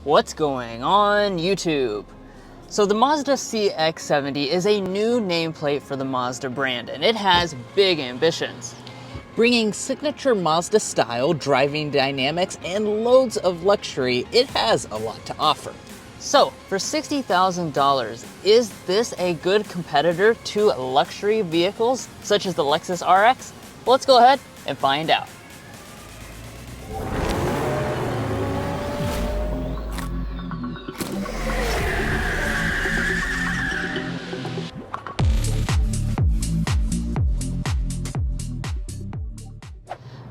What's going on YouTube? So the Mazda CX-70 is a new nameplate for the Mazda brand, and it has big ambitions. Bringing signature Mazda style, driving dynamics, and loads of luxury, it has a lot to offer. So for $60,000, is this a good competitor to luxury vehicles such as the Lexus RX? Well, let's go ahead and find out.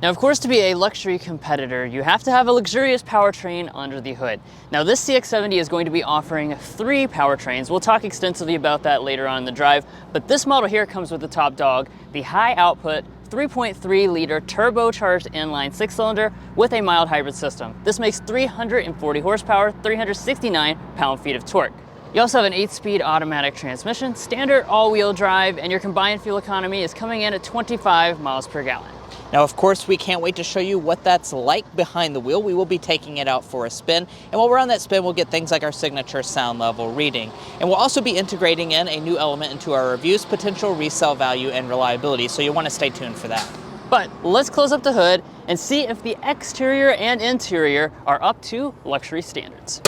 Now, of course, to be a luxury competitor, you have to have a luxurious powertrain under the hood. Now, this CX-70 is going to be offering 3 powertrains. We'll talk extensively about that later on in the drive, but this model here comes with the top dog, the high output 3.3 liter turbocharged inline 6-cylinder with a mild hybrid system. This makes 340 horsepower, 369 pound-feet of torque. You also have an 8-speed automatic transmission, standard all-wheel drive, and your combined fuel economy is coming in at 25 miles per gallon. Now, of course, we can't wait to show you what that's like behind the wheel. We will be taking it out for a spin, and while we're on that spin, we'll get things like our signature sound level reading. And we'll also be integrating in a new element into our reviews, potential resale value and reliability, so you'll want to stay tuned for that. But let's close up the hood and see if the exterior and interior are up to luxury standards.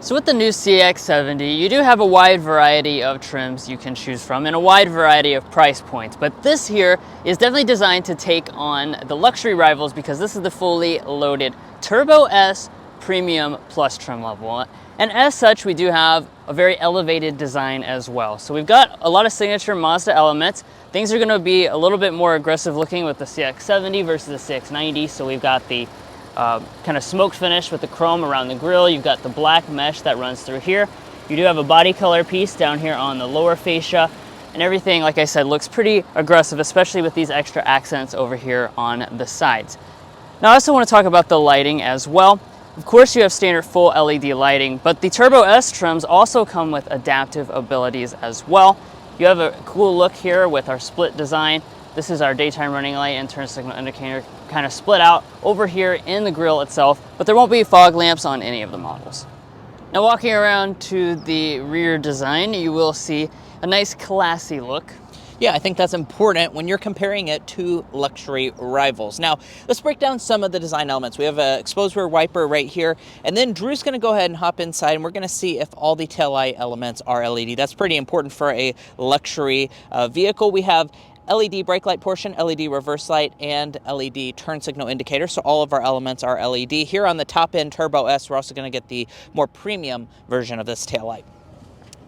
So with the new CX-70, you do have a wide variety of trims you can choose from and a wide variety of price points. But this here is definitely designed to take on the luxury rivals because this is the fully loaded Turbo S Premium Plus trim level. And as such, we do have a very elevated design as well. So we've got a lot of signature Mazda elements. Things are gonna be a little bit more aggressive looking with the CX-70 versus the CX-90. So we've got the kind of smoked finish with the chrome around the grille. You've got the black mesh that runs through here. You do have a body color piece down here on the lower fascia, and everything, like I said, looks pretty aggressive, especially with these extra accents over here on the sides. Now, I also want to talk about the lighting as well. Of course, you have standard full LED lighting, but the Turbo S trims also come with adaptive abilities as well. You have a cool look here with our split design. This is our daytime running light and turn signal indicator kind of split out over here in the grille itself, but there won't be fog lamps on any of the models. Now, walking around to the rear design, you will see a nice classy look. Yeah, I think that's important when you're comparing it to luxury rivals. Now, let's break down some of the design elements. We have an exposed rear wiper right here, and then Drew's gonna go ahead and hop inside, and we're gonna see if all the taillight elements are LED. That's pretty important for a luxury vehicle. We have LED brake light portion, LED reverse light, and LED turn signal indicator. So all of our elements are LED. Here on the top end Turbo S, we're also going to get the more premium version of this taillight.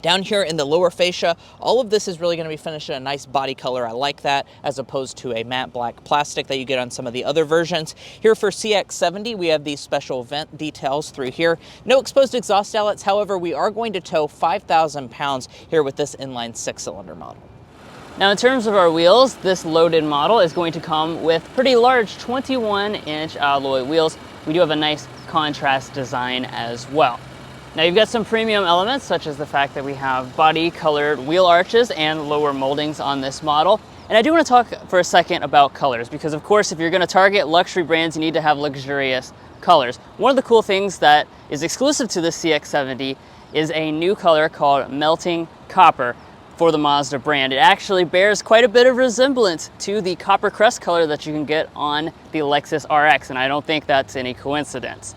Down here in the lower fascia, all of this is really going to be finished in a nice body color. I like that, as opposed to a matte black plastic that you get on some of the other versions. Here for CX-70, we have these special vent details through here. No exposed exhaust outlets. However, we are going to tow 5,000 pounds here with this inline 6-cylinder model. Now, in terms of our wheels, this loaded model is going to come with pretty large 21-inch alloy wheels. We do have a nice contrast design as well. Now, you've got some premium elements, such as the fact that we have body-colored wheel arches and lower moldings on this model. And I do want to talk for a second about colors, because of course, if you're going to target luxury brands, you need to have luxurious colors. One of the cool things that is exclusive to the CX-70 is a new color called Melting Copper for the Mazda brand. It actually bears quite a bit of resemblance to the copper crest color that you can get on the Lexus RX, and I don't think that's any coincidence.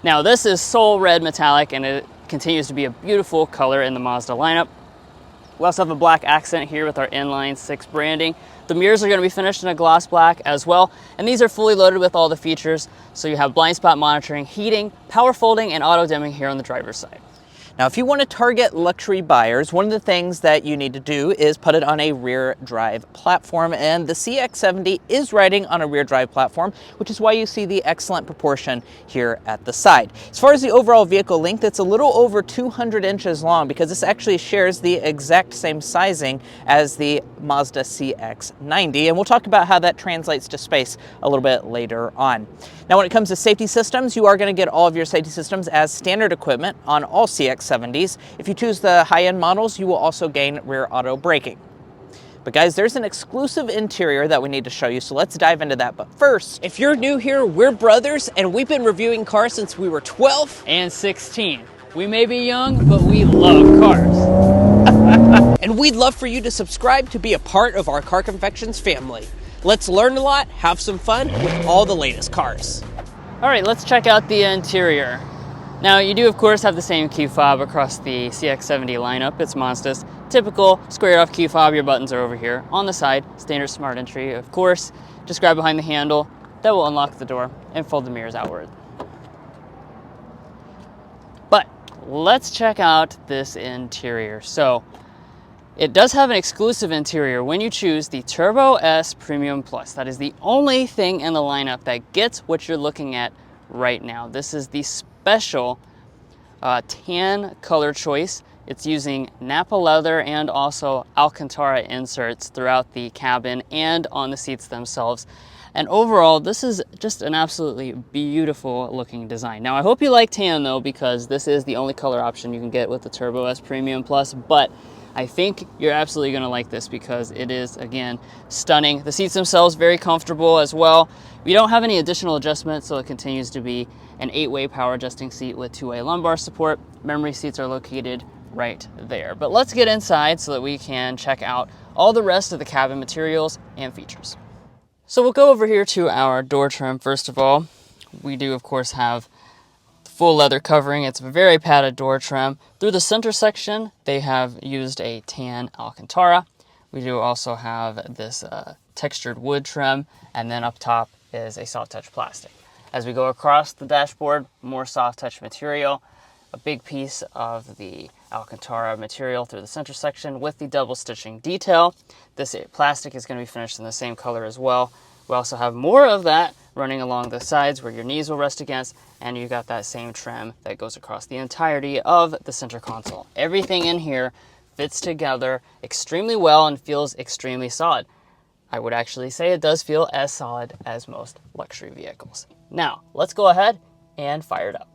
Now, this is Soul Red Metallic, and it continues to be a beautiful color in the Mazda lineup. We also have a black accent here with our inline 6 branding. The mirrors are going to be finished in a gloss black as well, and these are fully loaded with all the features. So you have blind spot monitoring, heating, power folding, and auto dimming here on the driver's side. Now, if you want to target luxury buyers, one of the things that you need to do is put it on a rear drive platform, and the CX-70 is riding on a rear drive platform, which is why you see the excellent proportion here at the side. As far as the overall vehicle length, it's a little over 200 inches long, because this actually shares the exact same sizing as the Mazda CX-90, and we'll talk about how that translates to space a little bit later on. Now, when it comes to safety systems, you are going to get all of your safety systems as standard equipment on all CX-70s. If you choose the high-end models, you will also gain rear auto braking. But guys, there's an exclusive interior that we need to show you, so let's dive into that. But first, if you're new here, we're brothers, and we've been reviewing cars since we were 12 and 16. We may be young, but we love cars. and we'd love for you to subscribe to be a part of our Car Confections family. Let's learn a lot, have some fun with all the latest cars. All right, let's check out the interior. Now, you do, of course, have the same key fob across the CX-70 lineup. It's Mazda's typical squared-off key fob. Your buttons are over here on the side. Standard smart entry, of course. Just grab behind the handle. That will unlock the door and fold the mirrors outward. But let's check out this interior. So, it does have an exclusive interior when you choose the Turbo S Premium Plus. That is the only thing in the lineup that gets what you're looking at right now. This is the special tan color choice. It's using Napa leather and also Alcantara inserts throughout the cabin and on the seats themselves. And overall, this is just an absolutely beautiful looking design. Now, I hope you like tan though, because this is the only color option you can get with the Turbo S Premium Plus, but I think you're absolutely gonna like this because it is, again, stunning. The seats themselves, very comfortable as well. We don't have any additional adjustments, so it continues to be an 8-way power adjusting seat with 2-way lumbar support. Memory seats are located right there. But let's get inside so that we can check out all the rest of the cabin materials and features. So we'll go over here to our door trim first of all. We do, of course, have full leather covering. It's a very padded door trim. Through the center section, they have used a tan Alcantara. We do also have this textured wood trim, and then up top is a soft touch plastic. As we go across the dashboard, more soft touch material, a big piece of the Alcantara material through the center section with the double stitching detail. This plastic is going to be finished in the same color as well. We also have more of that running along the sides where your knees will rest against, and you got that same trim that goes across the entirety of the center console. Everything in here fits together extremely well and feels extremely solid. I would actually say it does feel as solid as most luxury vehicles. Now, let's go ahead and fire it up.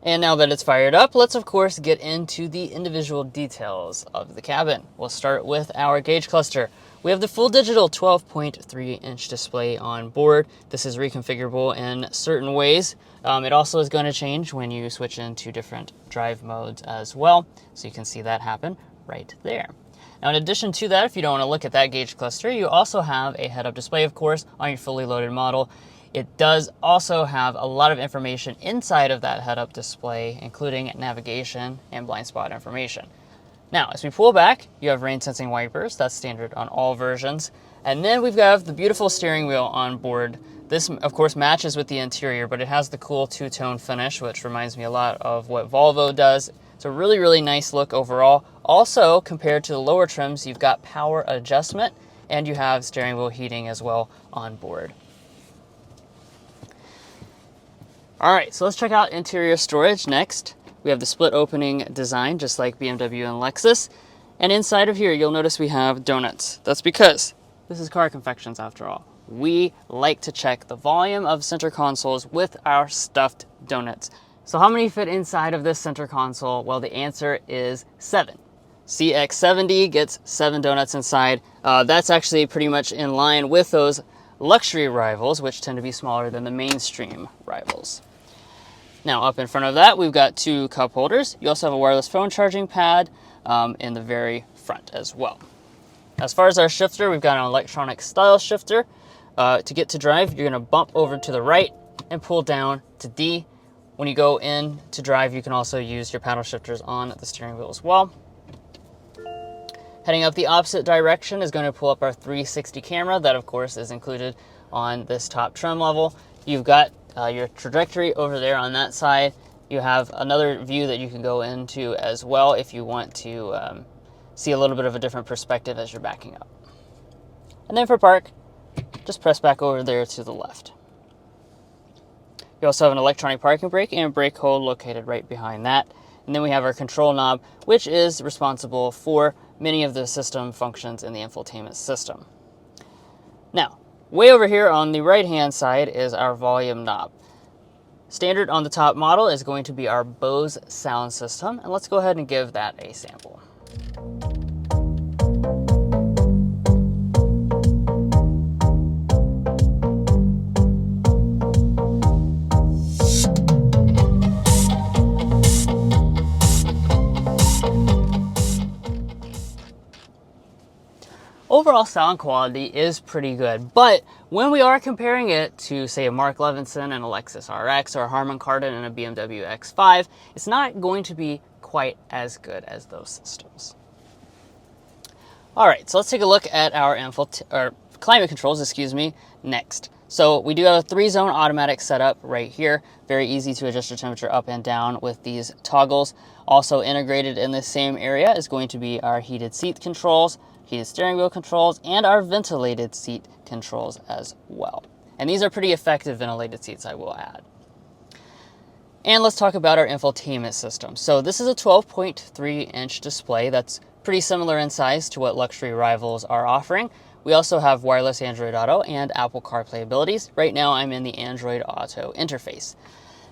And now that it's fired up, let's of course get into the individual details of the cabin. We'll start with our gauge cluster. We have the full digital 12.3-inch display on board. This is reconfigurable in certain ways. It also is going to change when you switch into different drive modes as well. So you can see that happen right there. Now, in addition to that, if you don't want to look at that gauge cluster, you also have a head-up display, of course, on your fully loaded model. It does also have a lot of information inside of that head-up display, including navigation and blind spot information. Now, as we pull back, you have rain sensing wipers. That's standard on all versions. And then we've got the beautiful steering wheel on board. This, of course, matches with the interior, but it has the cool two-tone finish, which reminds me a lot of what Volvo does. It's a really, really nice look overall. Also, compared to the lower trims, you've got power adjustment, and you have steering wheel heating as well on board. All right, so let's check out interior storage next. We have the split opening design, just like BMW and Lexus. And inside of here, you'll notice we have donuts. That's because this is Car Confections after all. We like to check the volume of center consoles with our stuffed donuts. So how many fit inside of this center console? Well, the answer is 7. CX-70 gets 7 donuts inside. That's actually pretty much in line with those luxury rivals, which tend to be smaller than the mainstream rivals. Now, up in front of that, we've got 2 cup holders. You also have a wireless phone charging pad in the very front as well. As far as our shifter, we've got an electronic style shifter. To get to drive, you're going to bump over to the right and pull down to D. When you go in to drive, you can also use your paddle shifters on the steering wheel as well. Heading up the opposite direction is going to pull up our 360 camera. That, of course, is included on this top trim level. You've got your trajectory over there on that side. You have another view that you can go into as well if you want to see a little bit of a different perspective as you're backing up. And then for park, just press back over there to the left. You also have an electronic parking brake and brake hold located right behind that. And then we have our control knob, which is responsible for many of the system functions in the infotainment system. Now, Way over here on the right-hand side is our volume knob. Standard on the top model is going to be our Bose sound system, and let's go ahead and give that a sample. Overall sound quality is pretty good, but when we are comparing it to, say, a Mark Levinson and a Lexus RX or a Harman Kardon and a BMW X5, it's not going to be quite as good as those systems. All right, so let's take a look at our climate controls, next. So we do have a 3-zone automatic setup right here. Very easy to adjust your temperature up and down with these toggles. Also integrated in the same area is going to be our heated seat controls, heated steering wheel controls, and our ventilated seat controls as well. And these are pretty effective ventilated seats, I will add. And let's talk about our infotainment system. So this is a 12.3-inch display that's pretty similar in size to what luxury rivals are offering. We also have wireless Android Auto and Apple CarPlay abilities. Right now I'm in the Android Auto interface.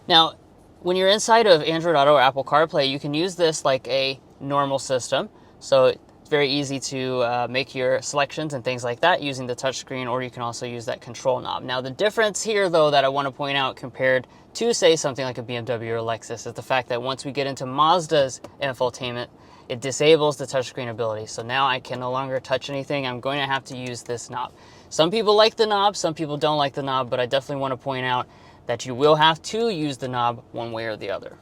Now, when you're inside of Android Auto or Apple CarPlay, you can use this like a normal system. So it's very easy to make your selections and things like that using the touchscreen, or you can also use that control knob. Now, the difference here, though, that I want to point out compared to, say, something like a BMW or Lexus is the fact that once we get into Mazda's infotainment, it disables the touchscreen ability. So now I can no longer touch anything. I'm going to have to use this knob. Some people like the knob, some people don't like the knob, but I definitely want to point out that you will have to use the knob one way or the other.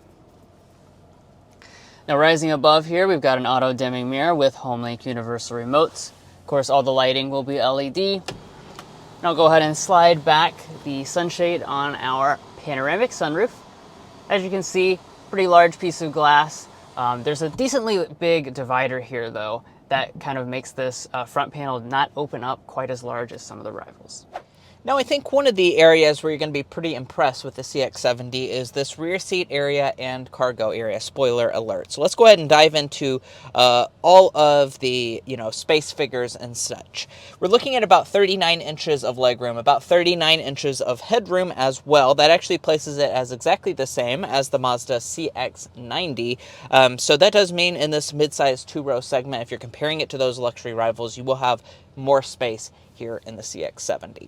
Now, rising above here, we've got an auto dimming mirror with HomeLink universal remotes. Of course, all the lighting will be LED. And I'll go ahead and slide back the sunshade on our panoramic sunroof. As you can see, pretty large piece of glass. There's a decently big divider here, though, that kind of makes this front panel not open up quite as large as some of the rivals. Now, I think one of the areas where you're going to be pretty impressed with the CX-70 is this rear seat area and cargo area, spoiler alert. So let's go ahead and dive into all of the, space figures and such. We're looking at about 39 inches of legroom, about 39 inches of headroom as well. That actually places it as exactly the same as the Mazda CX-90. So that does mean in this midsize 2-row segment, if you're comparing it to those luxury rivals, you will have more space here in the CX-70.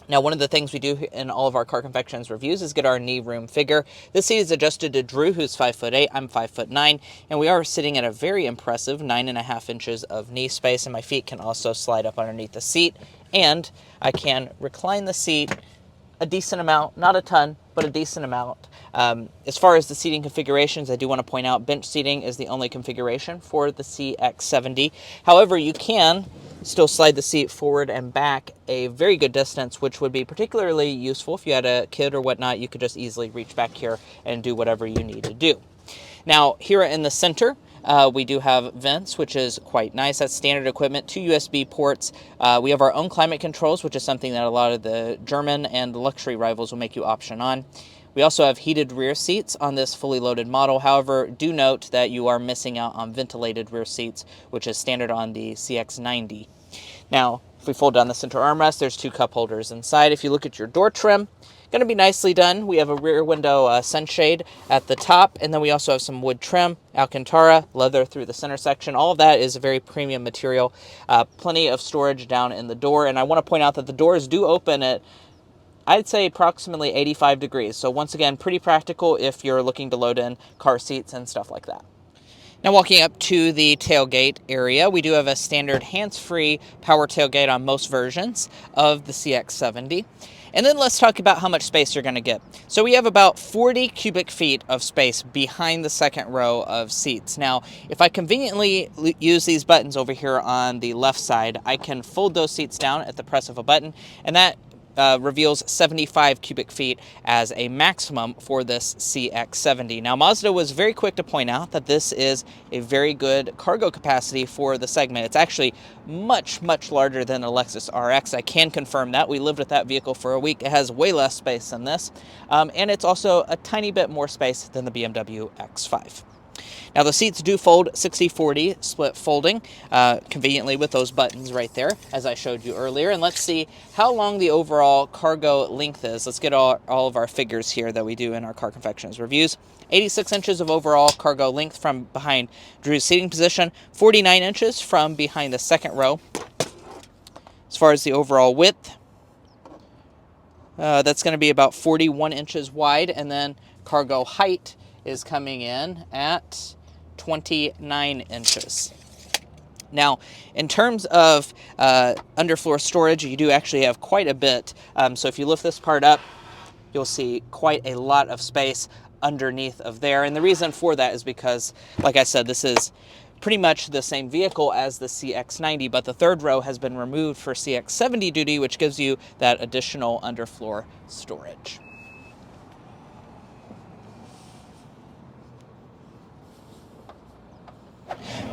Now, one of the things we do in all of our Car Confections reviews is get our knee room figure. This seat is adjusted to Drew, who's 5'8", I'm 5'9", and we are sitting at a very impressive 9.5 inches of knee space, and my feet can also slide up underneath the seat, and I can recline the seat a decent amount, not a ton, but a decent amount. As far as the seating configurations, I do want to point out bench seating is the only configuration for the CX-70. However, you can still slide the seat forward and back a very good distance, which would be particularly useful if you had a kid or whatnot. You could just easily reach back here and do whatever you need to do. Now, here in the center, we do have vents, which is quite nice. That's standard equipment, 2 USB ports. We have our own climate controls, which is something that a lot of the German and the luxury rivals will make you option on. We also have heated rear seats on this fully loaded model. However, do note that you are missing out on ventilated rear seats, which is standard on the CX-90. Now, if we fold down the center armrest, there's 2 cup holders inside. If you look at your door trim, going to be nicely done. We have a rear window sunshade at the top, and then we also have some wood trim, Alcantara, leather through the center section. All of that is a very premium material. Plenty of storage down in the door, and I want to point out that the doors do open at, I'd say, approximately 85 degrees. So once again, pretty practical if you're looking to load in car seats and stuff like that. Now, walking up to the tailgate area, we do have a standard hands-free power tailgate on most versions of the CX-70. And then let's talk about how much space you're going to get. So we have about 40 cubic feet of space behind the second row of seats. Now, if I conveniently use these buttons over here on the left side, I can fold those seats down at the press of a button, and that reveals 75 cubic feet as a maximum for this CX-70. Now, Mazda was very quick to point out that this is a very good cargo capacity for the segment. It's actually much, much larger than a Lexus RX. I can confirm that. We lived with that vehicle for a week. It has way less space than this, and it's also a tiny bit more space than the BMW X5. Now the seats do fold 60/40 split folding, conveniently with those buttons right there, as I showed you earlier. And let's see how long the overall cargo length is. Let's get all of our figures here that we do in our Car Confections reviews. 86 inches of overall cargo length from behind Drew's seating position, 49 inches from behind the second row. As far as the overall width, that's going to be about 41 inches wide, and then cargo height is coming in at 29 inches. Now, in terms of underfloor storage, you do actually have quite a bit. So if you lift this part up, you'll see quite a lot of space underneath of there. And the reason for that is because, like I said, this is pretty much the same vehicle as the CX-90, but the third row has been removed for CX-70 duty, which gives you that additional underfloor storage.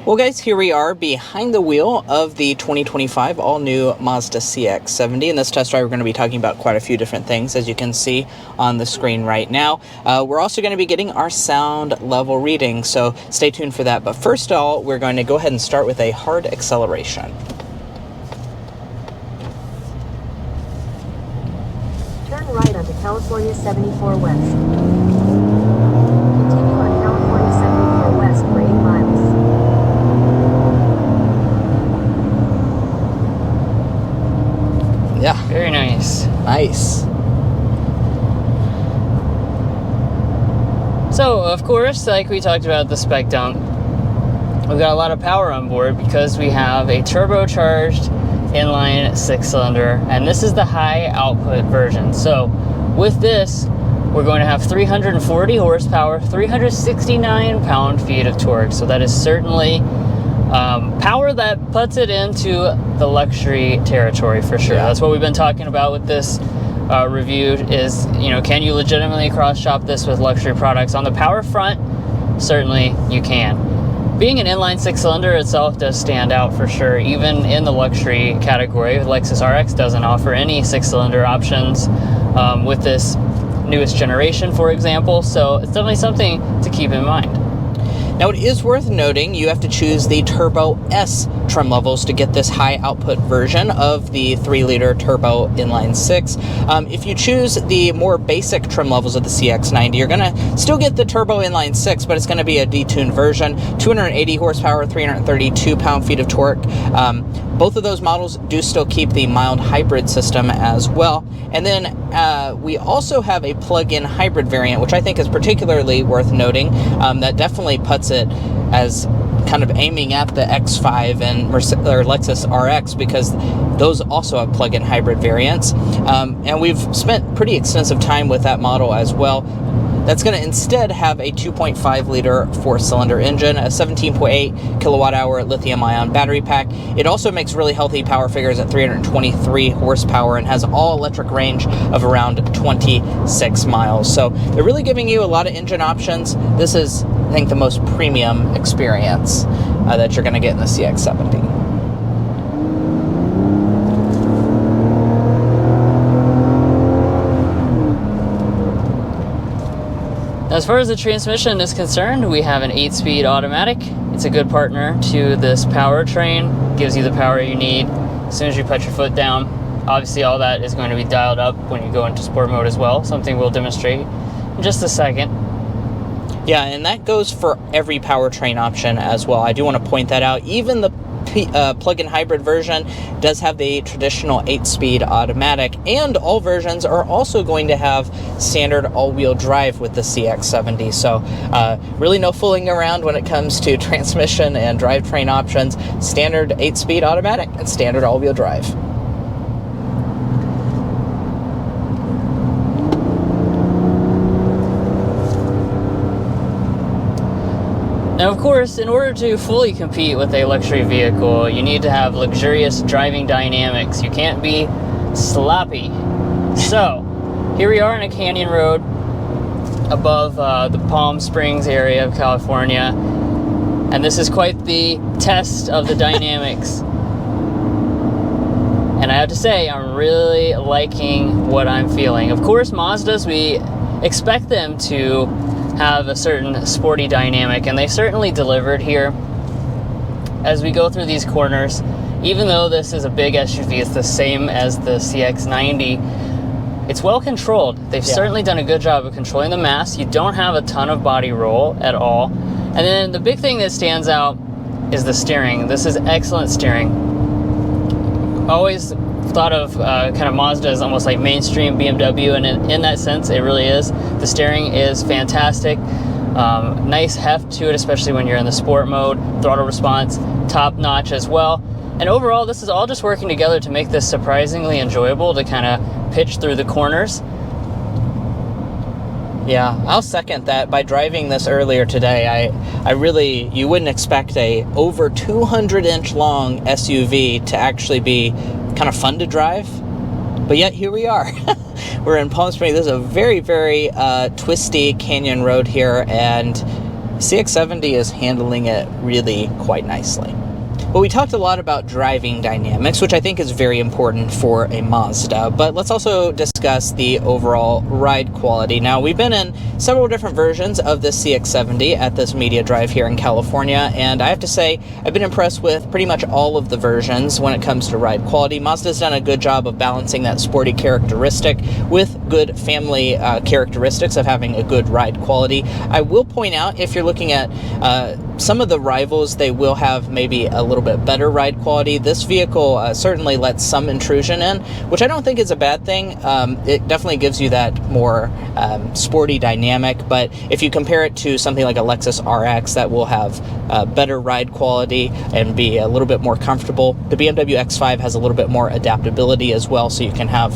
Well guys, here we are behind the wheel of the 2025 all-new Mazda CX-70. In this test drive, we're going to be talking about quite a few different things, as you can see on the screen right now. We're also going to be getting our sound level reading, so stay tuned for that. But first of all, we're going to go ahead and start with a hard acceleration. Turn right onto California 74 West. Continue on California 74 West for 8 miles. Yeah. Very nice. Nice. So, of course, like we talked about the spec dump, we've got a lot of power on board because we have a turbocharged inline 6-cylinder, and this is the high output version. So, with this, we're going to have 340 horsepower, 369 pound-feet of torque. So that is certainly power that puts it into the luxury territory for sure. Yeah. That's what we've been talking about with this review is, you know, can you legitimately cross-shop this with luxury products? On the power front, certainly you can. Being an inline 6-cylinder itself does stand out for sure, even in the luxury category. Lexus RX doesn't offer any 6-cylinder options with this newest generation, for example, so it's definitely something to keep in mind. Now, it is worth noting you have to choose the Turbo S trim levels to get this high output version of the 3-liter turbo inline 6. If you choose the more basic trim levels of the CX-90, you're going to still get the turbo inline 6, but it's going to be a detuned version. 280 horsepower, 332 pound-feet of torque. Both of those models do still keep the mild hybrid system as well. And then we also have a plug-in hybrid variant, which I think is particularly worth noting. That definitely puts it as kind of aiming at the X5 and Lexus RX, because those also have plug-in hybrid variants. And we've spent pretty extensive time with that model as well. That's going to instead have a 2.5-liter 4-cylinder engine, a 17.8 kilowatt-hour lithium-ion battery pack. It also makes really healthy power figures at 323 horsepower and has all-electric range of around 26 miles. So they're really giving you a lot of engine options. This is, I think, the most premium experience that you're going to get in the CX-70. As far as the transmission is concerned, we have an 8-speed automatic. It's a good partner to this powertrain, gives you the power you need as soon as you put your foot down. Obviously, all that is going to be dialed up when you go into sport mode as well, something we'll demonstrate in just a second. Yeah, and that goes for every powertrain option as well. I do want to point that out. Even the plug-in hybrid version does have the traditional 8-speed automatic, and all versions are also going to have standard all-wheel drive with the CX-70. So really no fooling around when it comes to transmission and drivetrain options. Standard 8-speed automatic and standard all-wheel drive. Now, of course, in order to fully compete with a luxury vehicle, you need to have luxurious driving dynamics. You can't be sloppy. So, here we are in a canyon road above the Palm Springs area of California, and this is quite the test of the dynamics. And I have to say, I'm really liking what I'm feeling. Of course, Mazdas, we expect them to have a certain sporty dynamic, and they certainly delivered here. As we go through these corners, even though this is a big SUV, it's the same as the CX-90, it's well controlled. They've certainly done a good job of controlling the mass. You don't have a ton of body roll at all. And then the big thing that stands out is the steering. This is excellent steering. Always thought of kind of Mazda as almost like mainstream BMW, and in that sense it really is. The steering is fantastic. Nice heft to it, especially when you're in the sport mode. Throttle response top notch as well. And overall, this is all just working together to make this surprisingly enjoyable to kind of pitch through the corners. Yeah, I'll second that. By driving this earlier today, I really, you wouldn't expect a over 200-inch long SUV to actually be kind of fun to drive, but yet here we are. We're in Palm Springs. This is a very, very twisty canyon road here, and CX-70 is handling it really quite nicely. Well, we talked a lot about driving dynamics, which I think is very important for a Mazda, but let's also discuss the overall ride quality. Now, we've been in several different versions of this CX-70 at this media drive here in California, and I have to say, I've been impressed with pretty much all of the versions when it comes to ride quality. Mazda's done a good job of balancing that sporty characteristic with good family characteristics of having a good ride quality. I will point out, if you're looking at some of the rivals, they will have maybe a little bit better ride quality. This vehicle certainly lets some intrusion in, which I don't think is a bad thing. It definitely gives you that more sporty dynamic, but if you compare it to something like a Lexus RX that will have better ride quality and be a little bit more comfortable, the BMW X5 has a little bit more adaptability as well, so you can have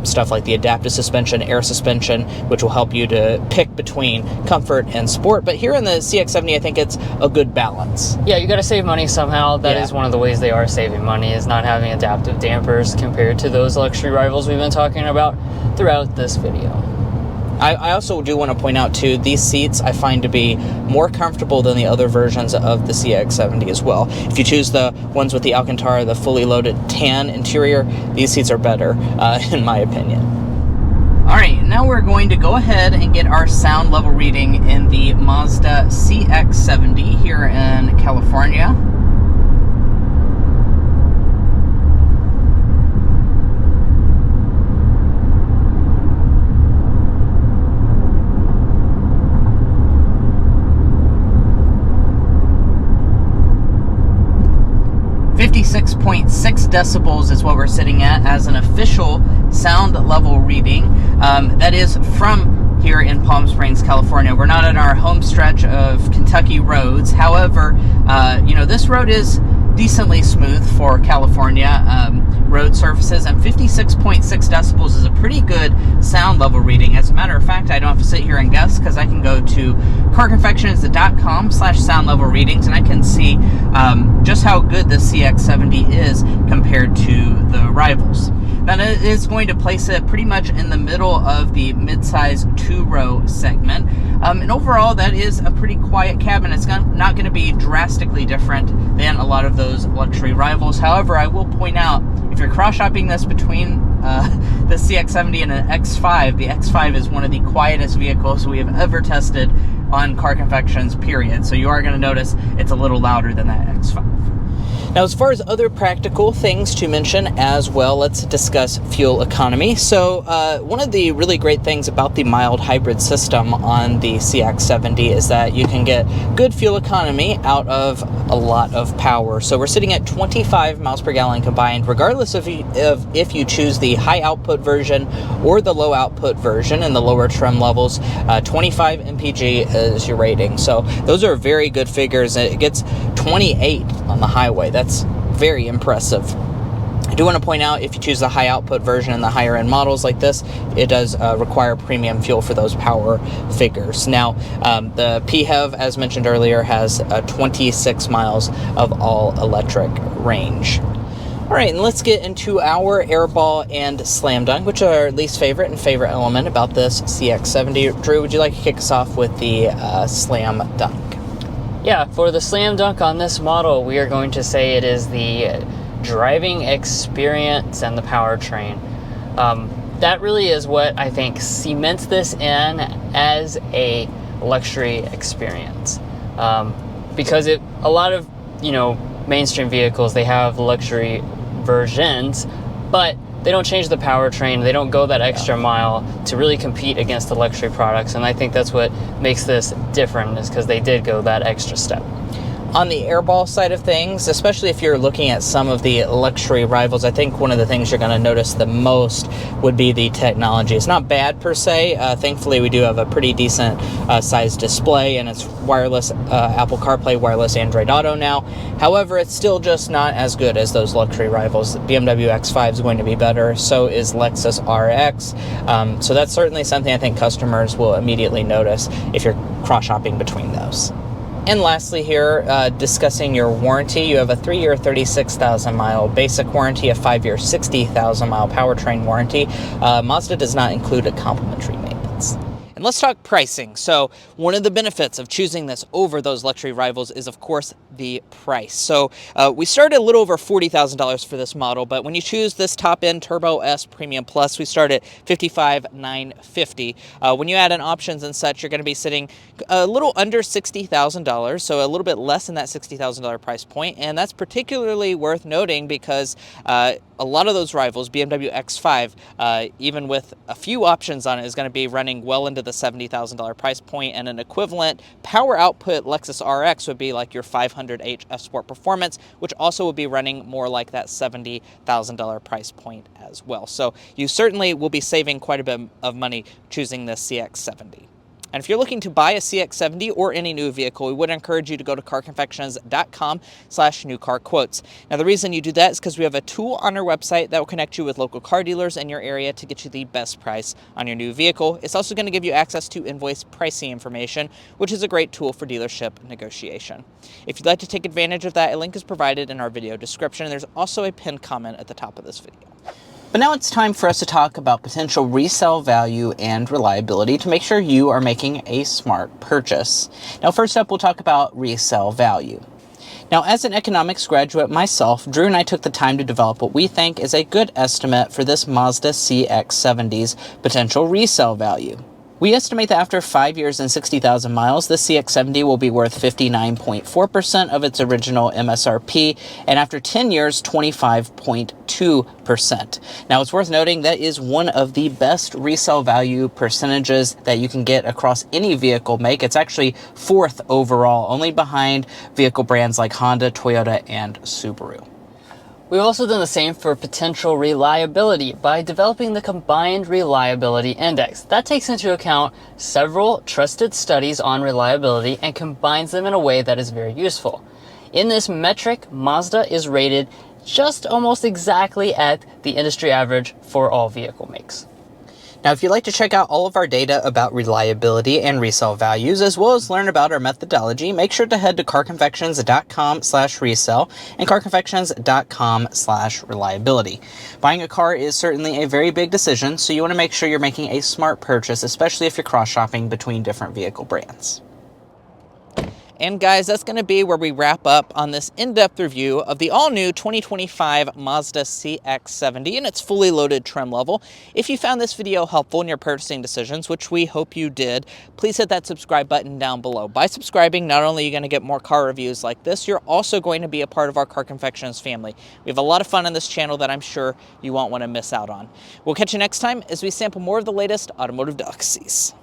stuff like the adaptive suspension, air suspension, which will help you to pick between comfort and sport. But here in the CX-70, I think it's a good balance. Yeah, you got to save money somehow. That is one of the ways they are saving money, is not having adaptive dampers compared to those luxury rivals we've been talking about throughout this video. I also do want to point out too, these seats I find to be more comfortable than the other versions of the CX-70 as well. If you choose the ones with the Alcantara, the fully loaded tan interior, these seats are better, in my opinion. Alright, now we're going to go ahead and get our sound level reading in the Mazda CX-70 here in California. .6 decibels is what we're sitting at as an official sound level reading. That is from here in Palm Springs, California. We're not in our home stretch of Kentucky roads. However, you know, this road is decently smooth for California road surfaces, and 56.6 decibels is a pretty good sound level reading. As a matter of fact, I don't have to sit here and guess, because I can go to carconfections.com/sound level readings, and I can see just how good the CX-70 is compared to the rivals. Now, it is going to place it pretty much in the middle of the mid-size two-row segment. And overall, that is a pretty quiet cabin. It's not going to be drastically different than a lot of those luxury rivals. However, I will point out, if you're cross-shopping this between the CX-70 and an X5, the X5 is one of the quietest vehicles we have ever tested on Car Confections, period. So you are going to notice it's a little louder than that X5. Now, as far as other practical things to mention as well, let's discuss fuel economy. So one of the really great things about the mild hybrid system on the CX-70 is that you can get good fuel economy out of a lot of power. So we're sitting at 25 miles per gallon combined, regardless of if you choose the high output version or the low output version in the lower trim levels. 25 mpg is your rating. So those are very good figures. It gets 28 on the highway. That's very impressive. I do want to point out, if you choose the high output version and the higher end models like this, it does require premium fuel for those power figures. Now, the PHEV, as mentioned earlier, has 26 miles of all electric range. All right, and let's get into our airball and slam dunk, which are our least favorite and favorite element about this CX-70. Drew, would you like to kick us off with the slam dunk? Yeah, for the slam dunk on this model, we are going to say it is the driving experience and the powertrain. That really is what I think cements this in as a luxury experience. Because a lot of, mainstream vehicles, they have luxury versions, but they don't change the powertrain. They don't go that extra mile to really compete against the luxury products. And I think that's what makes this different, is because they did go that extra step. On the airball side of things, especially if you're looking at some of the luxury rivals, I think one of the things you're going to notice the most would be the technology. It's not bad per se. Thankfully, we do have a pretty decent sized display, and it's wireless Apple CarPlay, wireless Android Auto now. However, it's still just not as good as those luxury rivals. The BMW X5 is going to be better. So is Lexus RX. So that's certainly something I think customers will immediately notice if you're cross-shopping between those. And lastly here, discussing your warranty, you have a 3-year 36,000 mile basic warranty, a 5-year 60,000 mile powertrain warranty. Mazda does not include a complimentary maintenance. And let's talk pricing. So one of the benefits of choosing this over those luxury rivals is, of course, the price. So we started a little over $40,000 for this model, but when you choose this top-end Turbo S Premium Plus, we start at $55,950. When you add in options and such, you're going to be sitting a little under $60,000, so a little bit less than that $60,000 price point, and that's particularly worth noting because a lot of those rivals, BMW X5, even with a few options on it, is going to be running well into the $70,000 price point, and an equivalent power output Lexus RX would be like your 500h F-Sport Performance, which also would be running more like that $70,000 price point as well. So you certainly will be saving quite a bit of money choosing this CX-70. And if you're looking to buy a CX-70 or any new vehicle, we would encourage you to go to carconfections.com/newcarquotes. Now, the reason you do that is because we have a tool on our website that will connect you with local car dealers in your area to get you the best price on your new vehicle. It's also going to give you access to invoice pricing information, which is a great tool for dealership negotiation. If you'd like to take advantage of that, a link is provided in our video description. There's also a pinned comment at the top of this video. But now it's time for us to talk about potential resale value and reliability to make sure you are making a smart purchase. Now, first up, we'll talk about resale value. Now, as an economics graduate myself, Drew and I took the time to develop what we think is a good estimate for this Mazda CX-70's potential resale value. We estimate that after 5 years and 60,000 miles, the CX-70 will be worth 59.4% of its original MSRP, and after 10 years, 25.2%. Now, it's worth noting that is one of the best resale value percentages that you can get across any vehicle make. It's actually 4th overall, only behind vehicle brands like Honda, Toyota, and Subaru. We've also done the same for potential reliability by developing the Combined Reliability Index. That takes into account several trusted studies on reliability and combines them in a way that is very useful. In this metric, Mazda is rated just almost exactly at the industry average for all vehicle makes. Now, if you'd like to check out all of our data about reliability and resale values, as well as learn about our methodology, make sure to head to carconfections.com/resale and carconfections.com/reliability. Buying a car is certainly a very big decision, so you want to make sure you're making a smart purchase, especially if you're cross-shopping between different vehicle brands. And guys, that's going to be where we wrap up on this in-depth review of the all-new 2025 Mazda CX-70 and its fully loaded trim level. If you found this video helpful in your purchasing decisions, which we hope you did, please hit that subscribe button down below. By subscribing, not only are you going to get more car reviews like this, you're also going to be a part of our Car Confections family. We have a lot of fun on this channel that I'm sure you won't want to miss out on. We'll catch you next time as we sample more of the latest automotive delicacies.